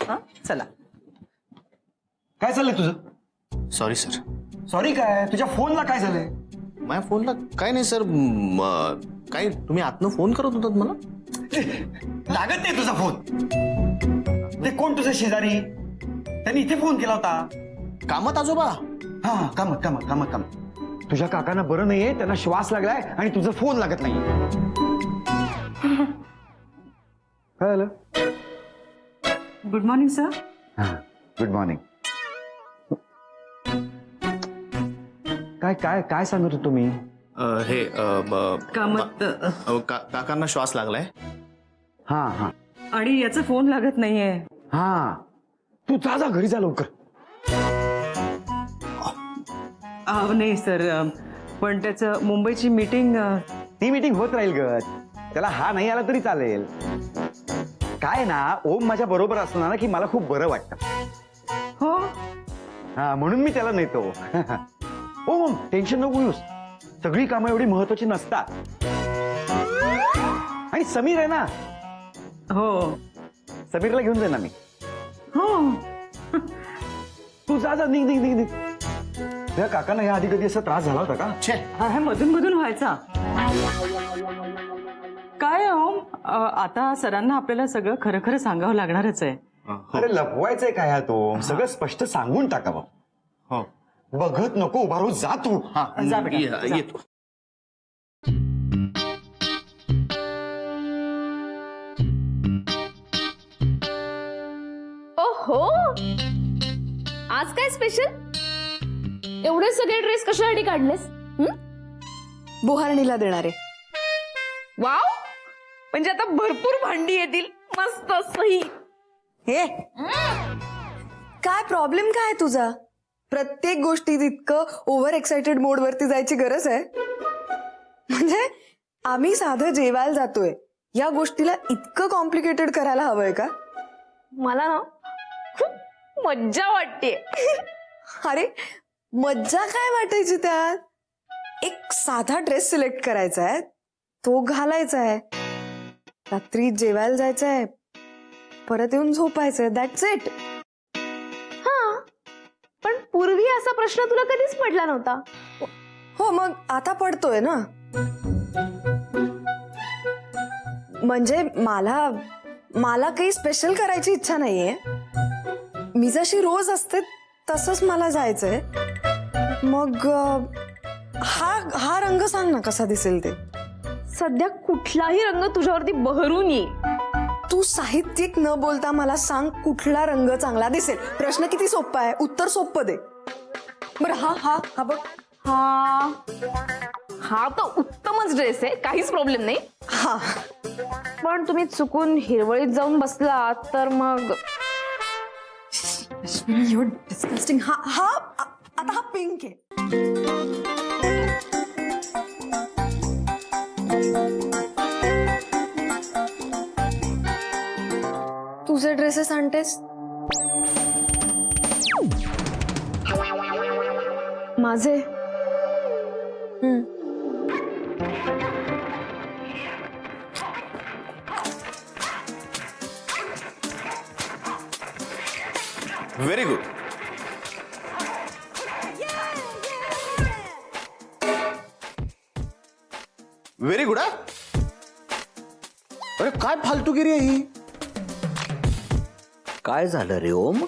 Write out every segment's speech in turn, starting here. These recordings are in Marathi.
हा चला. काय चाललंय तुझं? Sorry sir. सॉरी काय? तुझ्या फोनला काय झालंय? माझ्या फोनला काय नाही सर. काय तुम्ही आतनं फोन करत होतात मला? लागत नाही तुझा फोन. ते कोण तुझे शेजारी? त्यांनी इथे फोन केला होता. कामात आजोबा? हा कामत. तुझ्या काकांना बरं नाहीये, त्यांना श्वास लागलाय आणि तुझा फोन लागत नाही. काय झालं? Good morning sir. Good morning. काय काय काय सांगत होतो मी? हे कामत काकांना श्वास लागलाय. हा आणि याचा फोन लागत नाहीये. हा तू जा घरी जा लवकर. नाही सर, पण त्याचं मुंबईची मीटिंग. ती मीटिंग होत राहील ग. त्याला हा नाही आला तरी चालेल. काय ना, ओम माझ्या बरोबर असला ना की मला खूप बरं वाटतं. हो हा म्हणून मी त्याला नेतो. ओम टेन्शन नको घेऊस. सगळी कामं एवढी महत्वाची नसतात. आणि समीर आहे ना, हो समीरला घेऊन जाईन ना मी. हो. तू जा निघ. त्या काकांना या आधी कधी असा त्रास झाला होता का? छे. हा मधून मधून व्हायचा. काय हो, आता सरांना आपल्याला सगळं खरं खरं सांगावं लागणारच आहे. अरे लपवायचंय काय हा तो? सगळं स्पष्ट सांगून टाकावं. हो बघत नको उभा राहू. जा तू. जा बेटा, जा. येतो. ओहो, आज काय स्पेशल? एवढे सगळे ड्रेस कशासाठी काढलेस? बुहारणीला देणारे. वाव, म्हणजे आता भरपूर भांडी येतील. मस्त सही. हे काय प्रॉब्लेम काय आहे तुझा? प्रत्येक गोष्टीत इतकं ओव्हर एक्साइटेड मोड वरती जायची गरज आहे? म्हणजे आम्ही साधं जेवायला जातोय, या गोष्टीला इतकं कॉम्प्लिकेटेड करायला हवंय का? मला ना खूप मज्जा वाटते. अरे मज्जा काय वाटायची त्यात? एक साधा ड्रेस सिलेक्ट करायचा आहे, तो घालायचा आहे, रात्री जेवायला जायचं आहे, परत येऊन झोपायचंय. That's it. हा, पण पूर्वी असा प्रश्न तुला कधीच पडला नव्हता. हो मग आता पडतोय ना. म्हणजे मला काही स्पेशल करायची इच्छा नाहीये. मी जशी रोज असते तसंच मला जायचंय. मग हा रंग सांग ना कसा दिसेल ते. सध्या कुठलाही रंग तुझ्यावरती बहरून येईल. तू साहित्यिक न बोलता मला सांग कुठला रंग चांगला दिसेल. प्रश्न किती सोपा आहे, उत्तर सोपं दे. बरं हा बघ. हा तर उत्तमच ड्रेस आहे, काहीच प्रॉब्लेम नाही. हा पण तुम्ही चुकून हिरवळीत जाऊन बसलात तर मग युअर डिस्गस्टिंग. आता हा पिंक आहे. तुझे ड्रेसेस आणतेस? माझे व्हेरी गुड. Very good. अरे काय फालतूगिरी आहे ही? काय झालं रे ओम?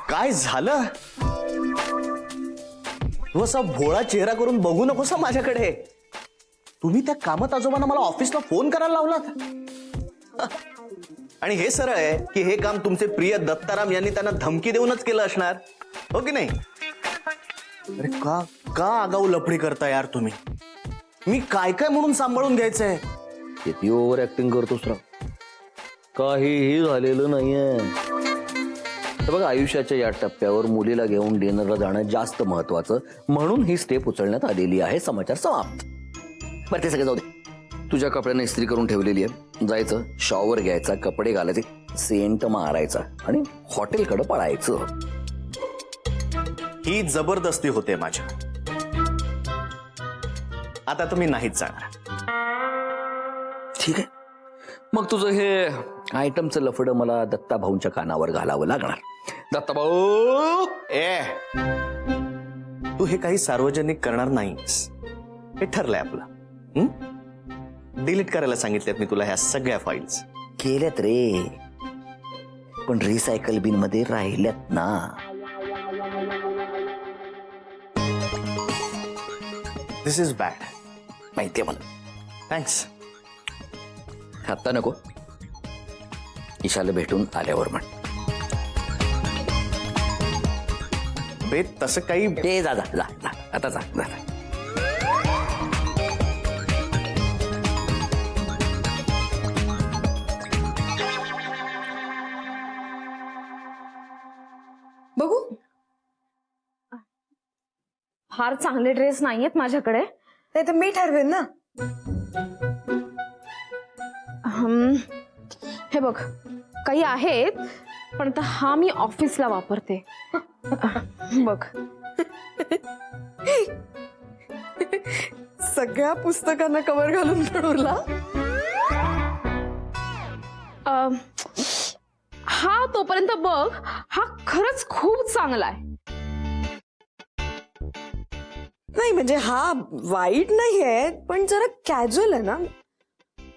काय झालं? तू असा भोळा चेहरा करून बघू नकोस माझ्याकडे. तुम्ही त्या कामत आजोबांना मला ऑफिसला फोन करायला लावलात. आणि हे सरळ आहे की हे काम तुमचे प्रिय दत्ताराम यांनी त्यांना धमकी देऊनच केलं असणार, हो की नाही? अरे का का आगाऊ लफडी करता यार तुम्ही? मी काय काय म्हणून सांभाळून घ्यायचंय? किती ओव्हर ऍक्टिंग करतोस राव. काहीही झालेलं नाहीये. तर बघा, आयुष्याच्या या टप्प्यावर मुलीला घेऊन डिनरला जाणं जास्त महत्वाचं, म्हणून ही स्टेप उचलण्यात आलेली आहे. समाचार समाप्त. बरं ते सगळं जाऊ दे. तुझ्या कपड्यांना इस्त्री करून ठेवलेली आहे. जायचं, शॉवर घ्यायचा, कपडे घालायचे, सेंट मारायचा आणि हॉटेलकडे पळायचं. ही जबरदस्ती होते माझ्या. आता तुम्ही नाहीच जाणार. ठीक आहे, मग तुझं हे आयटमचं लफडं मला दत्ता भाऊंच्या कानावर घालावं लागणार. दत्ता भाऊ, ए तू हे काही सार्वजनिक करणार नाहीस, हे ठरलंय आपलं. डिलीट करायला सांगितल्यात मी तुला ह्या सगळ्या फाईल्स. केल्यात रे, पण रिसायकल बिन मध्ये राहिल्यात ना. दिस इज बॅड. माहितीये मला. थँक्स. आता नको, ईशाला भेटून आल्यावर म्हण. बे तसं काही. ते जा जा जा जा, आता जा जा. बघू. फार चांगले ड्रेस नाहीयेत माझ्याकडे. नाही तर मी ठरवेन ना. हे बघ, काही आहेत, पण आता हा मी ऑफिसला वापरते. बघ, सगळ्या पुस्तकांना कव्हर घालून पण उरला. हा तोपर्यंत बघ, हा खरंच खूप चांगला आहे. नाही म्हणजे हा वाईट नाहीये, पण जरा कॅज्युअल आहे ना.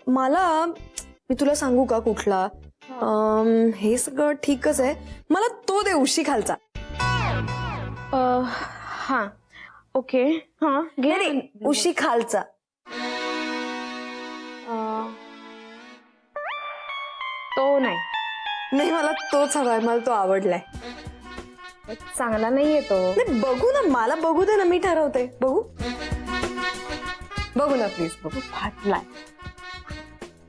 मला, मी तुला सांगू का कुठला? हे सगळं ठीकच आहे, मला तो दे उशी खालचा. हा ओके, हा घे. नाही, उशी खालचा. तो नाही, नाही मला तोच हवाय, मला तो आवडलाय. चांगला नाहीये तो. नाही बघू ना, मला बघू दे ना, मी ठरवते. बघू बघू ना प्लीज, बघू. फाटलाय.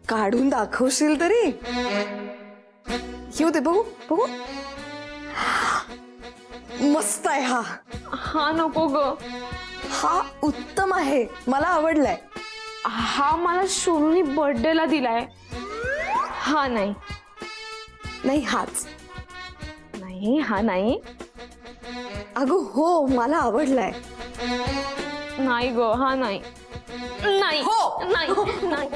काढून दाखवशील तरी. येऊ दे, बघू बघू. मस्त आहे हा. हा नको ग. हा उत्तम आहे, मला आवडलाय. हा मला सोनूनी बर्थडेला दिलाय. हा नाही. नाही हाच. नाही, हा नाही. अगं हो, मला आवडलाय. नाही ग, हा नाही. नाही हो. नाही नाही.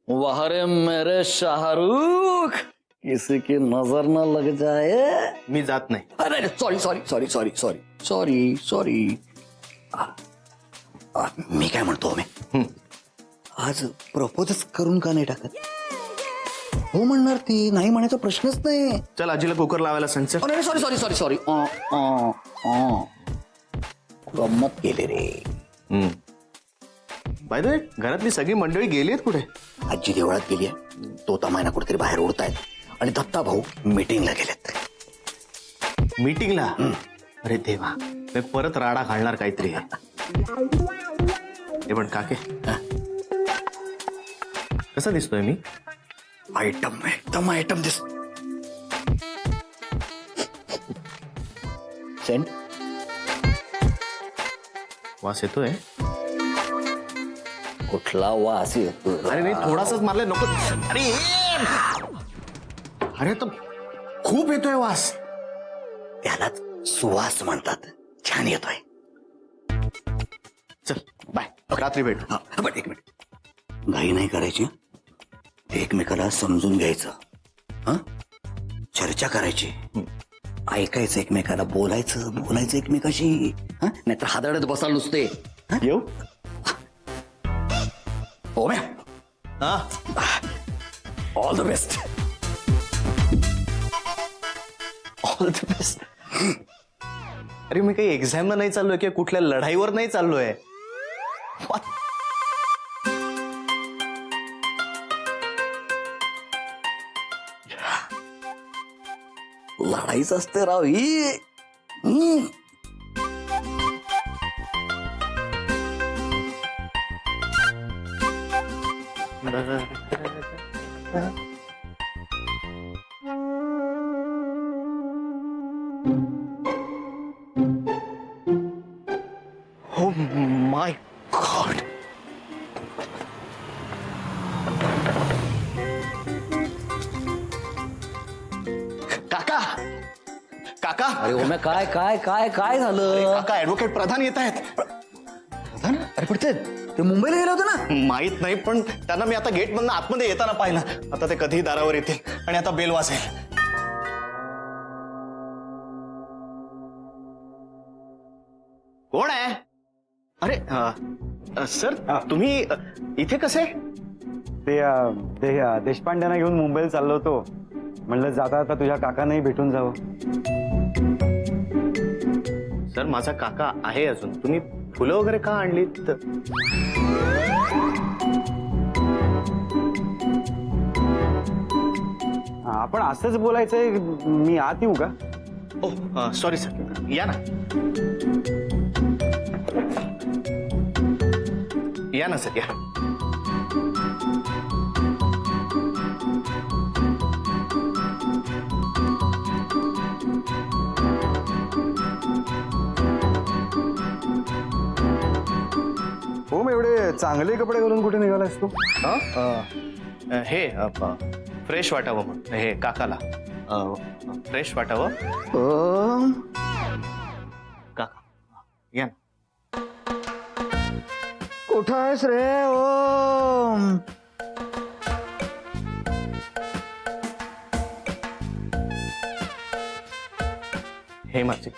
वाह रे मेरे शाहरुख, किसी की नजर न लग जाए. मी जात नाही. अरे sorry sorry sorry sorry sorry sorry sorry. मी काय म्हणतो, मी आज प्रपोजच करून का नाही टाकत? हो म्हणणार ती, नाही म्हणायचा प्रश्नच नाही. चल आजीला कुकर लावायला सांग. चल. अरे सॉरी सॉरी सॉरी सॉरी. गंमत केली रे. बाय द वे, घरातली सगळी मंडळी गेली आहेत कुठे? आजी देवळात गेली आहे, तोता मायना कुठेतरी बाहेर उडतायत, आणि दत्ता भाऊ मीटिंगला गेलेत. मीटिंगला? अरे देवा, मी परत राडा घालणार काहीतरी. हे पण काके, कसा दिसतोय मी? आयटम एकदम आयटम दिस. सेंट वास येतोय. कुठला वास येतो? अरे नाही, थोडासाच मारलाय, नको. अरे अरे तर खूप येतोय वास. त्यालाच सुवास म्हणतात. छान येतोय. चल बाय, रात्री भेटू. बट एक मिनिट, घाई नाही करायची. एकमेकाला समजून घ्यायचं, हा, चर्चा करायची, ऐकायचं एकमेकाला, बोलायचं बोलायचं एकमेकाशी, हा, नाहीतर हादरत बसाल नुसते. येऊ? हो म्या, हा, all the best. All the best. अरे मी काही एक्झामला नाही चाललोय किंवा कुठल्या लढाईवर नाही चाललोय. लढाईच असते राव ही. हम्म. Oh my God. काका, काका, अरे ओम्या, काय काय काय काय झालं? काका ऍडव्होकेट प्रधान येत आहेत. अरे पण ते मुंबईला गेले होते ना. माहित नाही, पण त्यांना मी आता गेट मधनं आतमध्ये येताना पाहिलं. आता ते कधीही दारावर येतील आणि आता बेल वाजेल. कोण आहे? अरे सर, तुम्ही इथे कसे? ते देशपांड्यांना घेऊन मुंबईला चाललो होतो. म्हणलं जाता जाता तुझ्या काकांनाही भेटून जावं. सर, माझा काका आहे अजून. तुम्ही फुलं वगैरे का आणलीत? आपण असंच बोलायचंय. मी आत येऊ का? ओ सॉरी सर, या ना. या ना सर, या. हो, एवढे चांगले कपडे घालून कुठे निघालायस तू? हे फ्रेश वाटावं म्हणून. हे काकाला फ्रेश वाटावं. काका या ना. कुठं आहेस रे ओम? हे माझे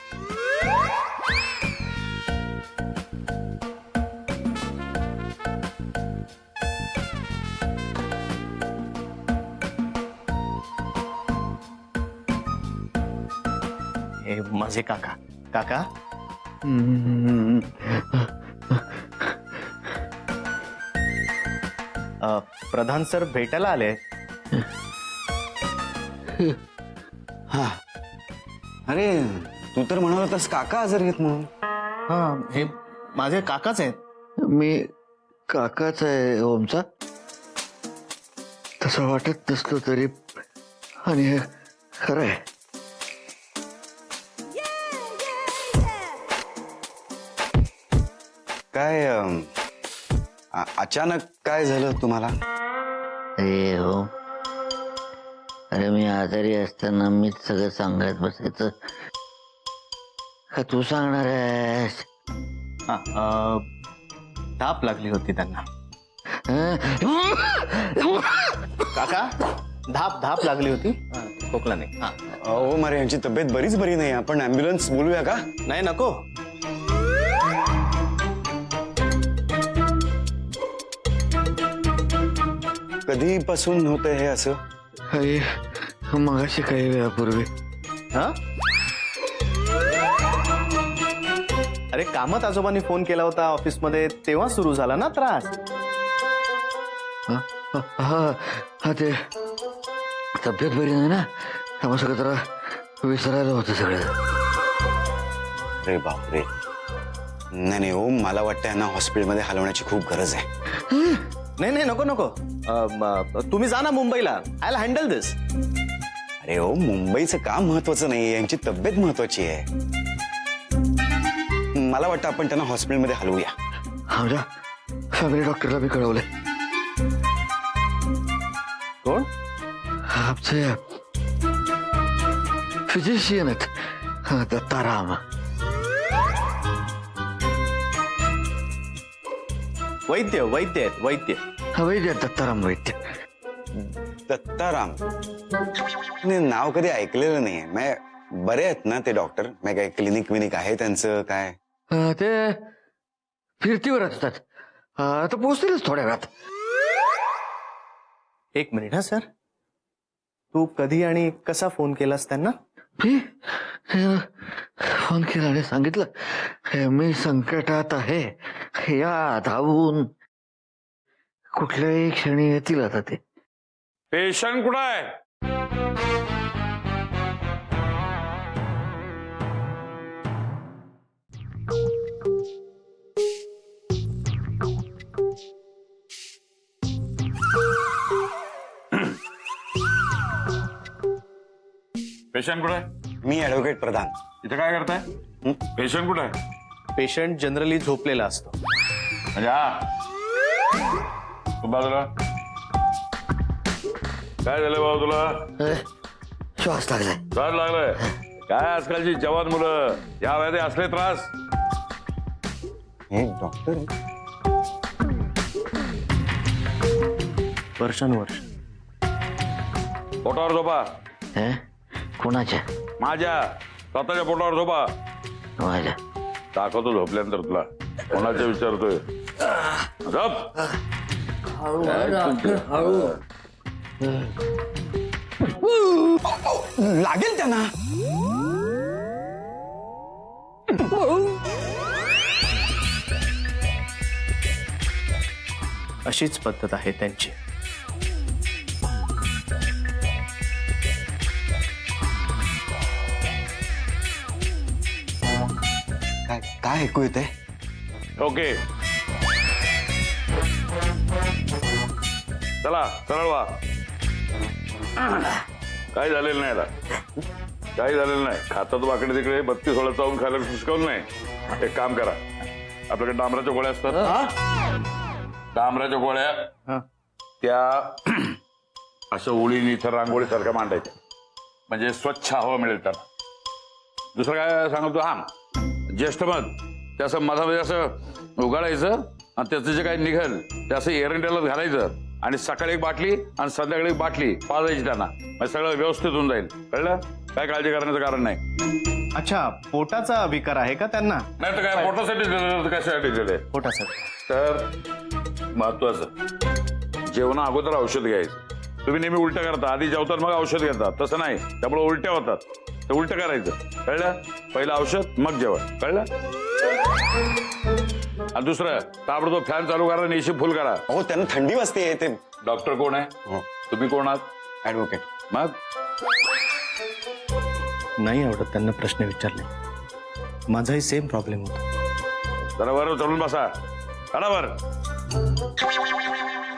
हे माझे काका. काका, प्रधान सर भेटायला आले. हा, अरे तू तर म्हणाल होतास काका आजारी आहेत म्हणून. हा, हे माझे काकाच आहेत. मी काकाच आहे ओमचा. तसं वाटत नसलं तरी, आणि हे खरं आहे. काय अचानक काय झालं तुम्हाला? अरे हो, अरे मी आजारी असताना मीच सगळं सांगत बसायचं का तू सांगणार आहेस? ताप लागली होती त्यांना. काका, धाप लागली होती, खोकला नाही. हो मारे, यांची तब्येत बरीच बरी नाही. आपण ऍम्ब्युलन्स बोलूया का? नाही, नको. कधीपासून होत हे असं? मगाशी काही वेळापूर्वी. हा, अरे कामत आजोबांनी फोन केला होता ऑफिसमध्ये, तेव्हा सुरू झाला ना त्रास. हा ते तब्येत बरी नाही ना, त्यामुळे सगळं जरा विसरायला होतं सगळं. अरे बापरे. नाही ओम, मला वाटतं यांना हॉस्पिटलमध्ये हलवण्याची खूप गरज आहे. नाही, नको. तुम्ही जा ना मुंबईला. आय विल हँडल दिस. अरे ओम, मुंबईचं काम महत्वाचं नाही, यांची तब्येत महत्वाची आहे. मला वाटतं आपण त्यांना हॉस्पिटलमध्ये हलवूया. आमच्या फॅमिली डॉक्टरला मी कळवलंय. कोण? आमचे फिजिशियन आहेत, दत्ताराम. वैद्य आहेत, वैद्य. वैद्य दत्ताराम वैद्य. दत्ताराम नाही, नाव कधी ऐकलेलं नाहीये. बरे आहेत ना ते डॉक्टर? काय क्लिनिक आहे त्यांचं काय? ते फिरतीवर असतात. आता पोहोचतीलच थोड्या वेळात. एक मिनिट. हा सर, तू कधी आणि कसा फोन केलास त्यांना? मी फोन केला आणि सांगितलं मी संकटात आहे, या धावून कुठल्याही क्षणी येतील. आता ते पेशंट कुठं आहे? पेशंट कुठं आहे? मी ऍडव्होकेट प्रधान. इथे काय करताय? पेशंट कुठं आहे? पेशंट जनरली झोपलेला असतो. म्हणजे तू बाजूला. काय झालं बाबा तुला? श्वास लागलाय. त्रास लागलाय? काय आजकालची जवान मुलं या वयात असले त्रास? हे डॉक्टर वर्षानुवर्ष. पोटावर झोपा. कोणाच्या? माझ्या स्वतःच्या पोटावर झोपा. माझ्या. दाखवतो झोपल्यानंतर तुला कोणाच्या विचारतोय. झोप. लागेल त्यांना. अशीच पद्धत आहे त्यांची. काय काय ऐकू येते? ओके चला सरळ व्हा. काही झालेलं नाही आता. काही झालेलं नाही. खातात वाकडे तिकडे 32 वेळा चावून खायला सुचकवलं नाही. एक काम करा, आपल्याकडे डांबराच्या गोळ्या असतात. डांबराच्या गोळ्या त्या असं ओळीने इथं रांगोळी सारख्या मांडायच्या, म्हणजे स्वच्छ हवा मिळेल त्यांना. दुसरं काय सांगतो, हा ज्येष्ठ मध ते असं मधामध्ये असं उगाळायचं आणि त्याचं जे काही निघेल ते असं एरंडेला घालायचं आणि सकाळी एक बाटली आणि संध्याकाळी एक बाटली पाजायची त्यांना, म्हणजे सगळं व्यवस्थित होऊन जाईल. कळलं? काय काळजी करण्याचं कारण नाही. अच्छा, पोटाचा विकार आहे का त्यांना? नाही तर काय पोटासाठी दिलं तर कशासाठी दिले? पोटासाठी. तर महत्वाचं जेवणा अगोदर औषध घ्यायचं. तुम्ही नेहमी उलट्या करता, आधी जेवतात मग औषध घेतात, तसं नाही. त्यामुळे उलट्या होतात, ते उलटं करायचं. कळलं? पहिलं औषध मग जेवण. कळलं? आणि दुसरं ताबडतोब फॅन चालू करा आणि एसी फुल करा. हो त्यांना थंडी वाजते. ते डॉक्टर कोण आहे? हो. तुम्ही कोण आहात? ऍडव्होकेट. मग नाही आवडत त्यांना प्रश्न विचारले. माझाही सेम प्रॉब्लेम होता. जरा बरं चढून बसा. काढा वर.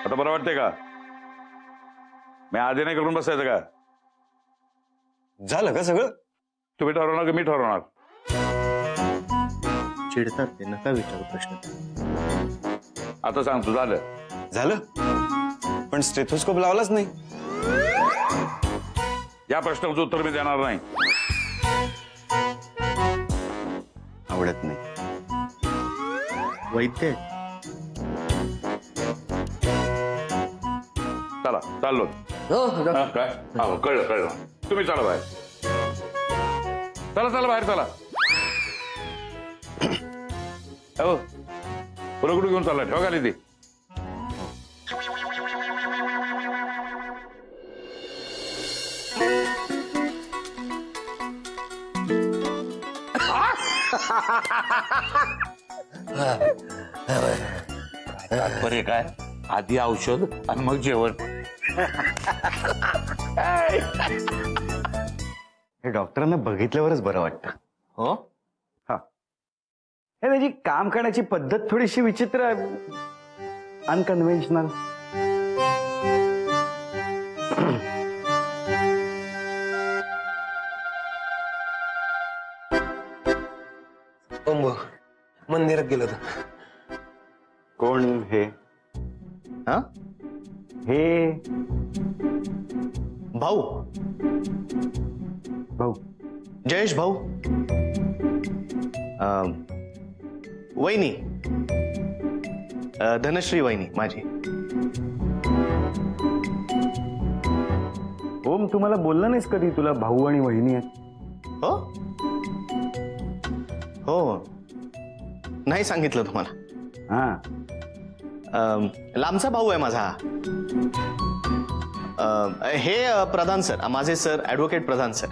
आता बरं वाटतंय का? मी आधी नाही करून बसायचं का? झालं का सगळं? तुम्ही ठरवणार का मी ठरवणार? चिडतात ते, नका विचारू प्रश्न. आता सांगतो. झालं? झालं, पण स्टेथोस्कोप लावलाच नाही. या प्रश्नाचं उत्तर मी देणार नाही. आवडत नाही. वैद्य चला चाललो. हा, काय? हो कळलं कळलं. तुम्ही चला बाहेर. चला चला बाहेर चला. हो पुढे कुठे घेऊन चालला? ठेवा खाली ती. तात्पर्य काय? आधी औषध आणि मग जेवण. हे डॉक्टरांना बघितल्यावरच बरं वाटतं. हो. हा, हे त्याची काम करण्याची पद्धत थोडीशी विचित्र आहे, अनकन्व्हेन्शनल. मंदिरात गेलो होतो. कोण हे? हा, हे भाऊ. भाऊ. जयेश भाऊ. वहिनी धनश्री वहिनी माझी. ओम तुम्हाला बोलला नाहीस कधी तुला भाऊ आणि वहिनी आहेत? हो हो, नाही सांगितलं तुम्हाला. हा, लांबचा भाऊ आहे माझा. हे प्रधान सर, माझे सर ऍडव्होकेट प्रधान सर.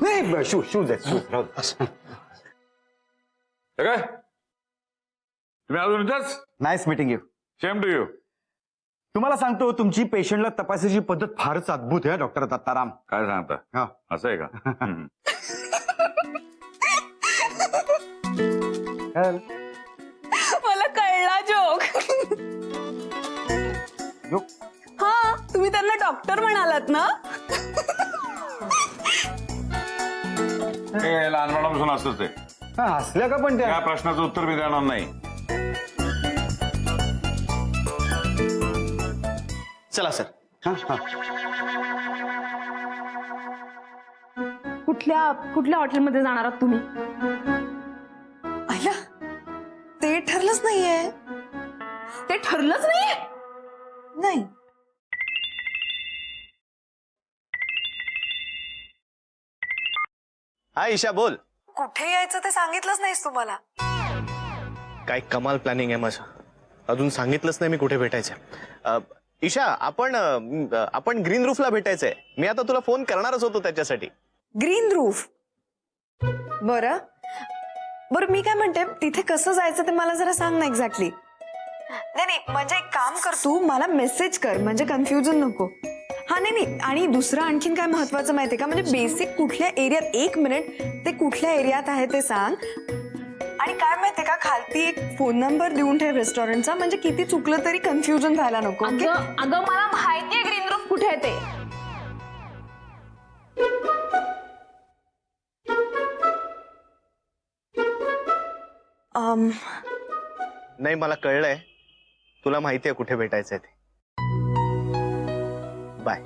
नाही शूज आहेत. काय तुम्ही अजून इथंच? Nice meeting you. Same to you. तुम्हाला सांगतो तुमची पेशंटला तपासायची पद्धत फारच अद्भुत आहे डॉक्टर दत्ताराम. काय सांगता? हा, असं आहे का? मला कळला जोक. हा, तुम्ही त्यांना डॉक्टर म्हणालात ना? हे लहानपणापासून असतंच ते. हसल्या का पण त्या त्या? प्रश्नाचं उत्तर मी देणार नाही. चला सर. हा, हा. कुठल्या हॉटेलमध्ये जाणार आहात तुम्ही? आयला, ते ठरलंच नाहीये. ते ठरलंच नाहीये? नाही. हा ईशा बोल. कुठे यायचं ते सांगितलंच नाहीस तुम्हाला. काय कमाल प्लॅनिंग आहे माझं. अजून सांगितलंच नाही मी कुठे भेटायचं. ईशा आपण ग्रीन रूफला भेटायचंय. मी आता तुला फोन करणारच होतो त्याच्यासाठी. Green roof. बरं बरं, मी काय म्हणते, तिथे कसं जायचं ते मला जरा सांग ना एक्झॅक्टली. नाही म्हणजे एक काम कर, तू मला मेसेज कर, म्हणजे कन्फ्युजन नको. हा नाही, आणि दुसरं आणखीन काय महत्वाचं माहितीये का, म्हणजे बेसिक कुठल्या एरियात, 1 मिनिट, ते कुठल्या एरियात आहे ते सांग. आणि काय माहितीये का, खालती एक फोन नंबर देऊन ठेव रेस्टॉरंटचा, म्हणजे किती चुकलं तरी कन्फ्युजन व्हायला नको. ओके? अगं मला माहितीये ग्रीन रूफ कुठे आहे ते. नाही मला कळलंय तुला माहितीये कुठे भेटायचंय ते. बाय.